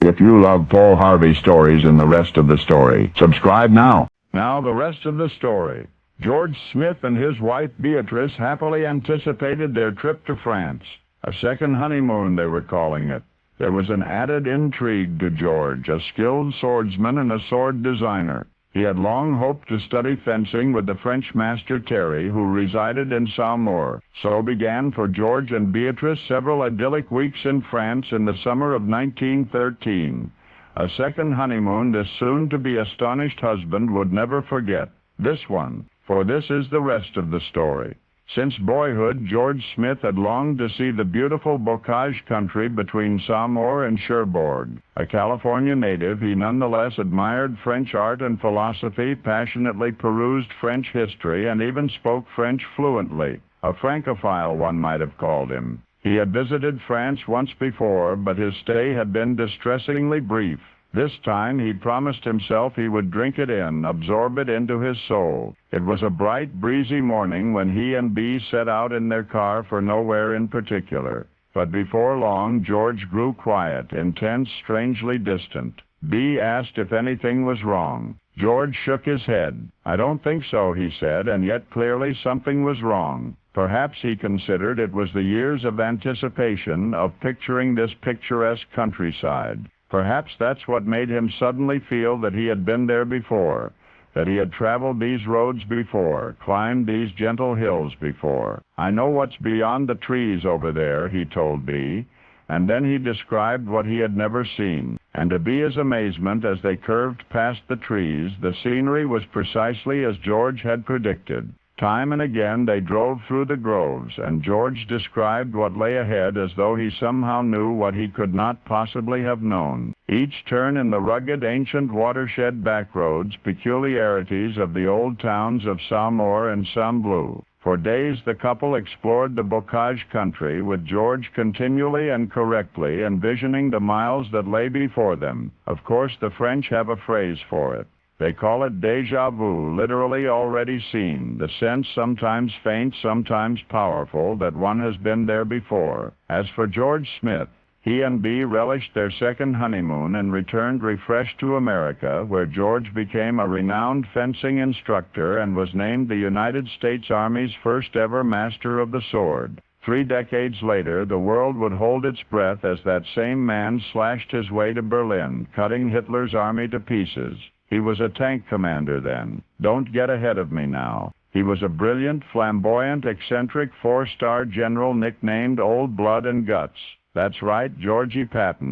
If you love Paul Harvey stories and the rest of the story, subscribe now. Now the rest of the story. George Smith and his wife Beatrice happily anticipated their trip to France. A second honeymoon, they were calling it. There was an added intrigue to George, a skilled swordsman and a sword designer. He had long hoped to study fencing with the French master Terry, who resided in Saumur. So began for George and Beatrice several idyllic weeks in France in the summer of 1913. A second honeymoon this soon-to-be astonished husband would never forget. This one, for this is the rest of the story. Since boyhood, George Smith had longed to see the beautiful Bocage country between Saumur and Cherbourg. A California native, he nonetheless admired French art and philosophy, passionately perused French history, and even spoke French fluently. A Francophile, one might have called him. He had visited France once before, but his stay had been distressingly brief. This time he promised himself he would drink it in, absorb it into his soul. It was a bright, breezy morning when he and Bee set out in their car for nowhere in particular. But before long, George grew quiet, intense, strangely distant. Bee asked if anything was wrong. George shook his head. "I don't think so," he said, and yet clearly something was wrong. Perhaps he considered it was the years of anticipation, of picturing this picturesque countryside. Perhaps that's what made him suddenly feel that he had been there before, that he had traveled these roads before, climbed these gentle hills before. "I know what's beyond the trees over there," he told Bee, and then he described what he had never seen. And to Bee's amazement, as they curved past the trees, the scenery was precisely as George had predicted. Time and again they drove through the groves, and George described what lay ahead as though he somehow knew what he could not possibly have known. Each turn in the rugged, ancient watershed backroads, peculiarities of the old towns of Saumur and Saint-Bleu. For days the couple explored the Bocage country, with George continually and correctly envisioning the miles that lay before them. Of course, the French have a phrase for it. They call it déjà vu, literally already seen, the sense sometimes faint, sometimes powerful, that one has been there before. As for George Smith, he and Bee relished their second honeymoon and returned refreshed to America, where George became a renowned fencing instructor and was named the United States Army's first ever master of the sword. 3 decades later, the world would hold its breath as that same man slashed his way to Berlin, cutting Hitler's army to pieces. He was a tank commander then. Don't get ahead of me now. He was a brilliant, flamboyant, eccentric 4-star general nicknamed Old Blood and Guts. That's right, Georgie Patton.